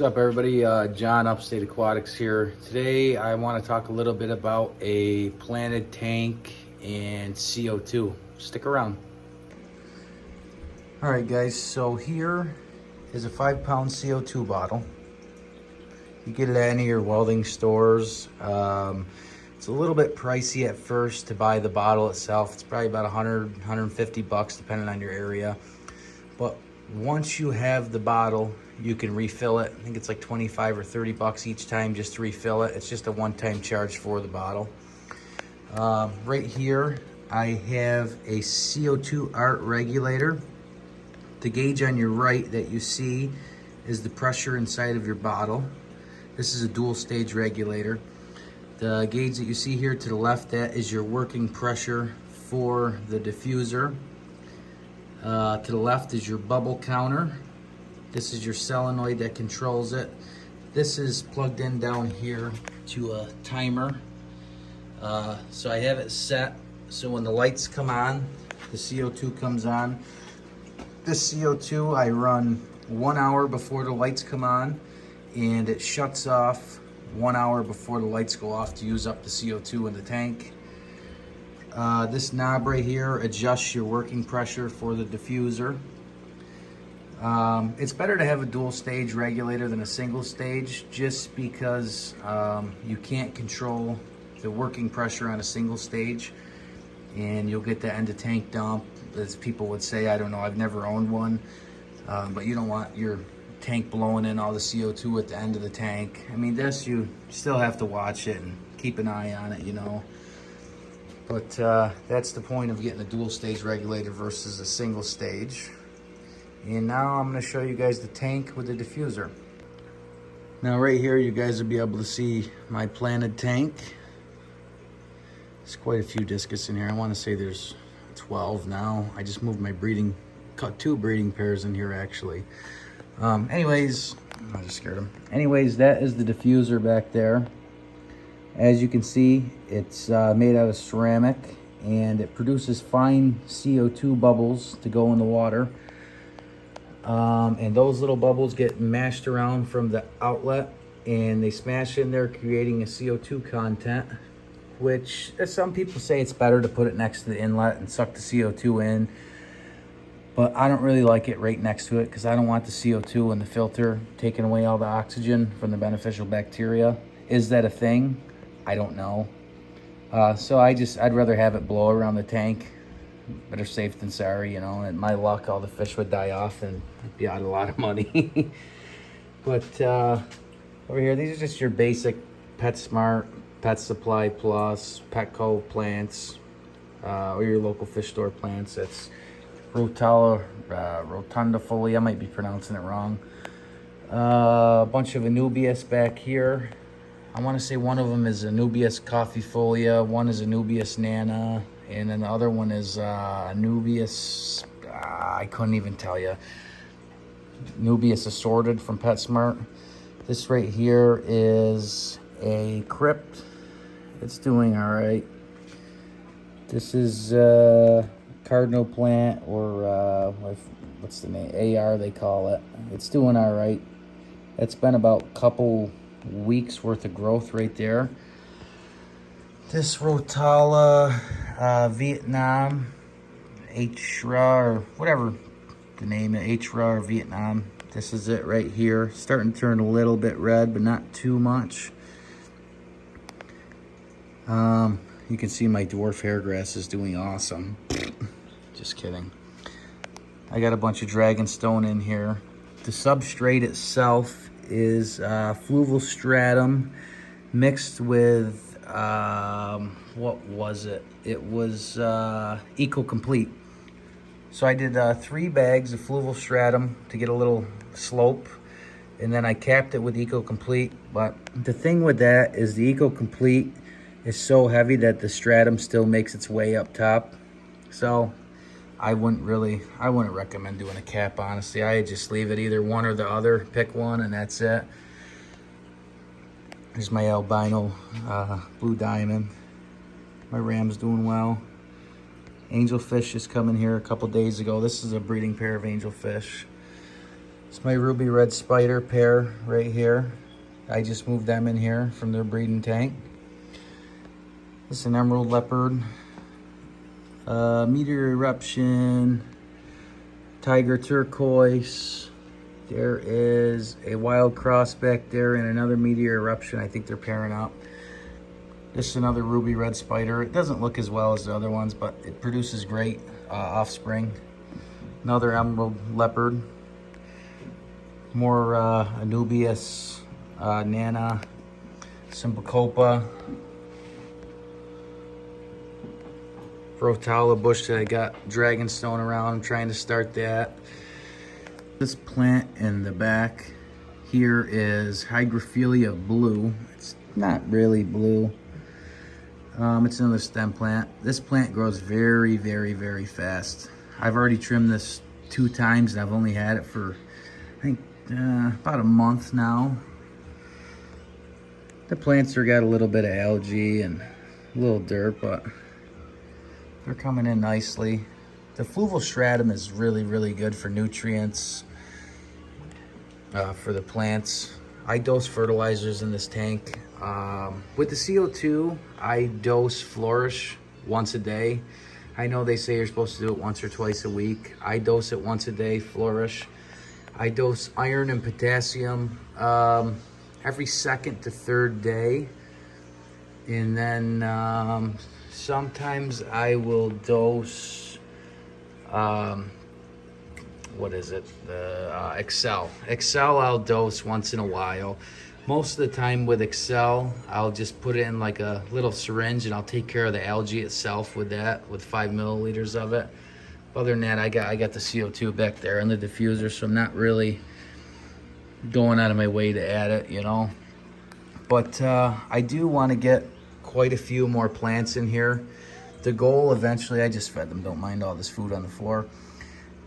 up, everybody? John, Upstate Aquatics here. Today I want to talk a little bit about a planted tank and CO2. Stick around. All right, guys, so here is a 5-pound CO2 bottle. You get it at any of your welding stores. It's a little bit pricey at first to buy the bottle itself. It's probably about 100, 150 bucks depending on your area. But once you have the bottle, you can refill it. I think it's like 25 or 30 bucks each time just to refill it. It's just a one-time charge for the bottle. Right here, I have a CO2 art regulator. The gauge on your right that you see is the pressure inside of your bottle. This is a dual stage regulator. The gauge that you see here to the left, that is your working pressure for the diffuser. To the left is your bubble counter. This is your solenoid that controls it. This is plugged in down here to a timer. So I have it set so when the lights come on, the CO2 comes on. This CO2 I run 1 hour before the lights come on, and it shuts off 1 hour before the lights go off to use up the CO2 in the tank. This knob right here adjusts your working pressure for the diffuser. It's better to have a dual stage regulator than a single stage, just because you can't control the working pressure on a single stage, and you'll get the end of tank dump, as people would say. I don't know, I've never owned one, but you don't want your tank blowing in all the CO2 at the end of the tank. I mean, this, you still have to watch it and keep an eye on it, you know. But that's the point of getting a dual stage regulator versus a single stage. And now I'm going to show you guys the tank with the diffuser. Now right here, you guys will be able to see my planted tank. There's quite a few discus in here. I want to say there's 12 now. I just moved my cut 2 breeding pairs in here actually. Anyways, I just scared them. Anyways, that is the diffuser back there. As you can see, it's made out of ceramic, and it produces fine CO2 bubbles to go in the water. And those little bubbles get mashed around from the outlet, and they smash in there, creating a CO2 content, which some people say it's better to put it next to the inlet and suck the CO2 in. But I don't really like it right next to it, because I don't want the CO2 in the filter taking away all the oxygen from the beneficial bacteria. Is that a thing? I don't know. So I'd rather have it blow around the tank. Better safe than sorry, you know. And my luck, all the fish would die off and I'd be out a lot of money. But over here, these are just your basic PetSmart, Pet Supply Plus, Petco plants, or your local fish store plants. That's rotundifolia, I might be pronouncing it wrong. A bunch of Anubias back here. I want to say one of them is Anubias coffeefolia, one is Anubias nana, and then the other one is Anubias, I couldn't even tell you. Anubias assorted from PetSmart. This right here is a crypt. It's doing all right. This is cardinal plant, or what's the name? AR they call it. It's doing all right. It's been about a couple weeks worth of growth right there. This Rotala Vietnam HRA, or whatever the name is, HRA or Vietnam. This is it right here. Starting to turn a little bit red, but not too much. You can see my dwarf hairgrass is doing awesome. Just kidding. I got a bunch of dragonstone in here. The substrate itself is fluval stratum mixed with, what was it? It was Eco Complete. So I did 3 bags of fluval stratum to get a little slope, and then I capped it with Eco Complete. But the thing with that is the Eco Complete is so heavy that the stratum still makes its way up top. So I wouldn't recommend doing a cap, honestly. I just leave it either one or the other. Pick one and that's it. Here's my albino blue diamond. My ram's doing well. Angelfish just come in here a couple days ago. This is a breeding pair of angelfish. It's my ruby red spider pair right here. I just moved them in here from their breeding tank. This is an emerald leopard, meteor eruption, tiger turquoise. There is a wild cross back there and another meteor eruption. I think they're pairing up. This is another ruby red spider. It doesn't look as well as the other ones, but it produces great offspring. Another emerald leopard. More Anubias, Nana, Symbocopa, Rotala bush that I got dragonstone around. I'm trying to start that. This plant in the back here is Hygrophila blue. It's not really blue. It's another stem plant. This plant grows very, very, very fast. I've already trimmed this 2 times and I've only had it for, I think, about a month now. The plants are got a little bit of algae and a little dirt, but they're coming in nicely. The fluval stratum is really, really good for nutrients for the plants. I dose fertilizers in this tank. With the CO2, I dose Flourish once a day. I know they say you're supposed to do it once or twice a week. I dose it once a day, Flourish. I dose iron and potassium every 2nd to 3rd day. And then sometimes I will dose, what is it? The Excel. Excel I'll dose once in a while. Most of the time with Excel, I'll just put it in like a little syringe and I'll take care of the algae itself with that, with 5 milliliters of it. Other than that, I got the CO2 back there in the diffuser, so I'm not really going out of my way to add it, you know. But I do want to get quite a few more plants in here. The goal eventually, I just fed them, don't mind all this food on the floor.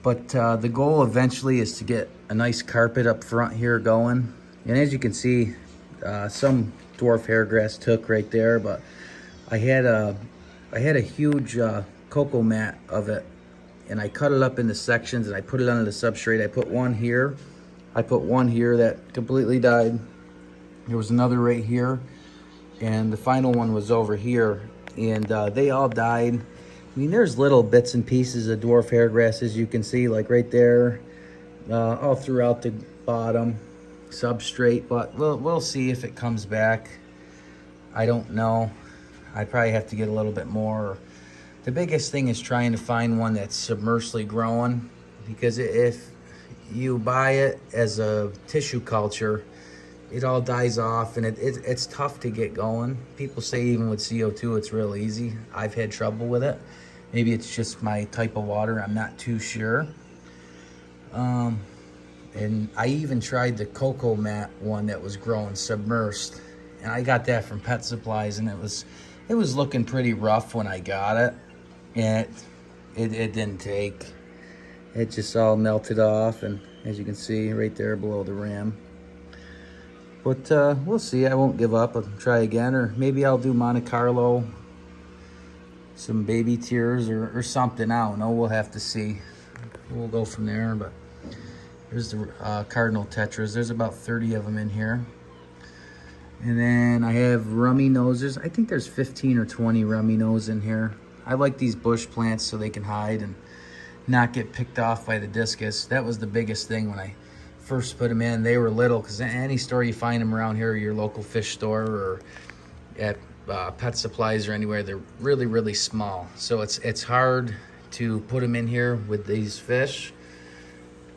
But the goal eventually is to get a nice carpet up front here going. And as you can see, some dwarf hairgrass took right there, but I had a huge cocoa mat of it, and I cut it up into sections and I put it under the substrate. I put one here. I put one here that completely died. There was another right here, and the final one was over here, and they all died. I mean, there's little bits and pieces of dwarf hairgrass, as you can see, like right there, all throughout the bottom substrate, but we'll see if it comes back. I don't know. I probably have to get a little bit more. The biggest thing is trying to find one that's submersely growing, because if you buy it as a tissue culture, it all dies off, and it's tough to get going. People say even with CO2 it's real easy. I've had trouble with it. Maybe it's just my type of water, I'm not too sure. And I even tried the cocoa mat one that was growing submersed, and I got that from Pet Supplies, and it was looking pretty rough when I got it, and it didn't take. It just all melted off, and as you can see right there below the rim. But we'll see. I won't give up. I'll try again, or maybe I'll do Monte Carlo, some baby tears, or something. I don't know. We'll have to see. We'll go from there. But here's the cardinal tetras. There's about 30 of them in here. And then I have rummy noses. I think there's 15 or 20 rummy nose in here. I like these bush plants so they can hide and not get picked off by the discus. That was the biggest thing when I first put them in. They were little, because any store you find them around here, your local fish store or at Pet Supplies or anywhere, they're really, really small. So it's hard to put them in here with these fish.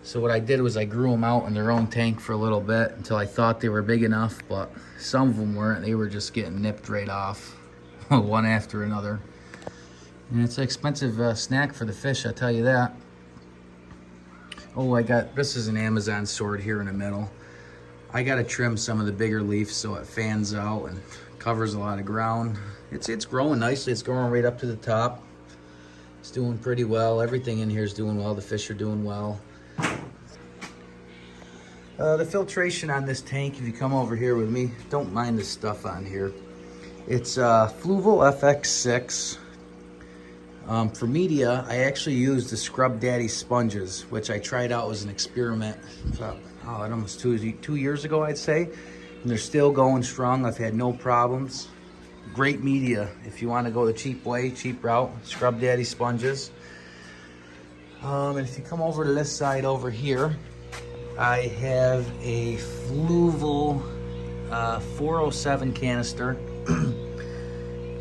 So what I did was I grew them out in their own tank for a little bit until I thought they were big enough, but some of them weren't. They were just getting nipped right off, one after another. And it's an expensive snack for the fish, I tell you that. Oh, this is an Amazon sword here in the middle. I got to trim some of the bigger leaves so it fans out and covers a lot of ground. It's growing nicely. It's growing right up to the top. It's doing pretty well. Everything in here is doing well. The fish are doing well. The filtration on this tank, if you come over here with me, don't mind the stuff on here. It's Fluval FX6. For media, I actually used the Scrub Daddy sponges, which I tried out as an experiment almost two years ago, I'd say. And they're still going strong. I've had no problems. Great media if you want to go the cheap way, cheap route. Scrub Daddy sponges. And if you come over to this side over here, I have a Fluval 407 canister.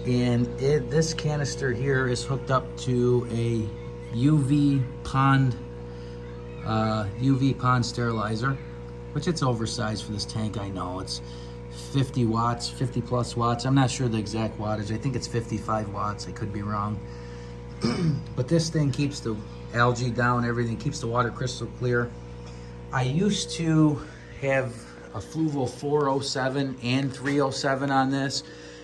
And this canister here is hooked up to a UV pond sterilizer, which it's oversized for this tank. I know it's 50 watts, 50 plus watts. I'm not sure the exact wattage. I think it's 55 watts. I could be wrong. But this thing keeps the algae down, everything, keeps the water crystal clear. I used to have a Fluval 407 and 307 on this,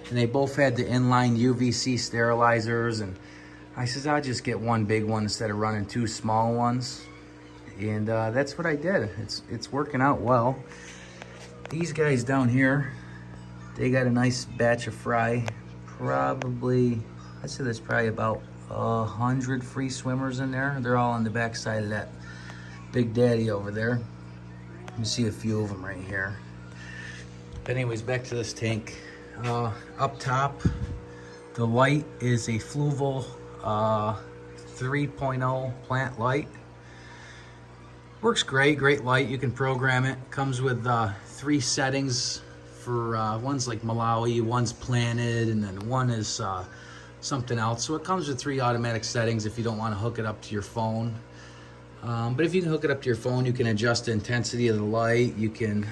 and they both had the inline UVC sterilizers, and I says I'll just get one big one instead of running two small ones. And that's what I did. It's working out well. These guys down here, they got a nice batch of fry. Probably, I'd say there's probably about 100 free swimmers in there. They're all on the back side of that Big Daddy over there. You can see a few of them right here. But anyways, back to this tank. Up top, the light is a Fluval 3.0 plant light. Works great light. You can program it. Comes with 3 settings for one's like Malawi, one's planted, and then one is something else. So it comes with 3 automatic settings if you don't want to hook it up to your phone. But if you can hook it up to your phone, you can adjust the intensity of the light. You can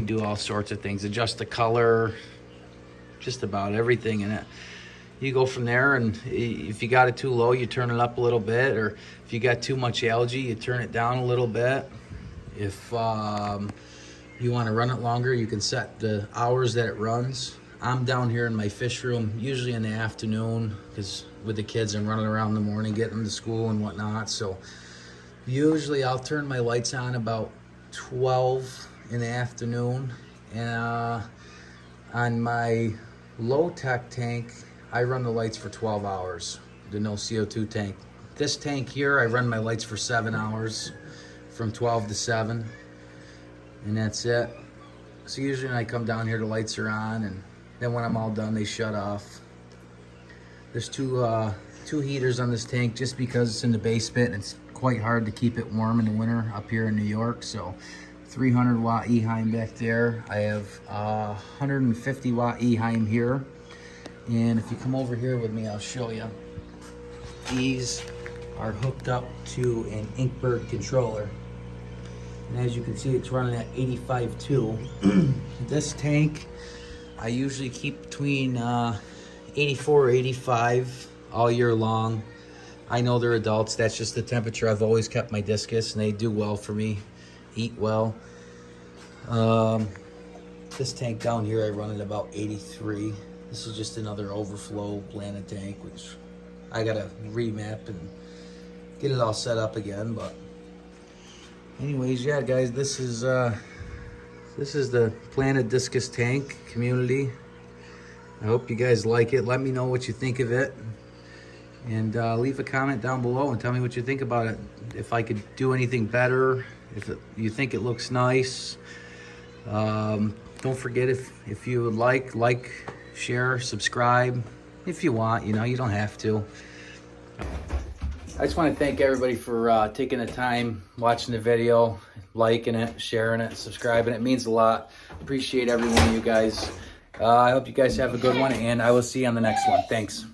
do all sorts of things. Adjust the color, just about everything in it. You go from there, and if you got it too low, you turn it up a little bit, or if you got too much algae, you turn it down a little bit. If you want to run it longer, you can set the hours that it runs. I'm down here in my fish room, usually in the afternoon, because with the kids, I'm running around in the morning, getting them to school and whatnot. So usually I'll turn my lights on about 12 in the afternoon. And on my low-tech tank, I run the lights for 12 hours, the no CO2 tank. This tank here, I run my lights for 7 hours, from 12 to 7, and that's it. So usually when I come down here, the lights are on, and then when I'm all done, they shut off. There's two heaters on this tank just because it's in the basement, and it's quite hard to keep it warm in the winter up here in New York. So 300 watt Eheim back there. I have 150 watt Eheim here. And if you come over here with me, I'll show you. These are hooked up to an Inkbird controller. And as you can see, it's running at 85.2. This tank, I usually keep between 84 or 85 all year long. I know they're adults. That's just the temperature I've always kept my discus, and they do well for me, eat well. This tank down here, I run at about 83. This is just another overflow planted tank, which I gotta remap and get it all set up again. But anyways, yeah, guys, this is the planted discus tank community. I hope you guys like it. Let me know what you think of it, and leave a comment down below and tell me what you think about it. If I could do anything better, you think it looks nice. Don't forget, if you would like, share, subscribe if you want. You know, you don't have to. I just want to thank everybody for taking the time, watching the video, liking it, sharing it, subscribing. It means a lot. Appreciate every one of you guys. I hope you guys have a good one, and I will see you on the next one. Thanks.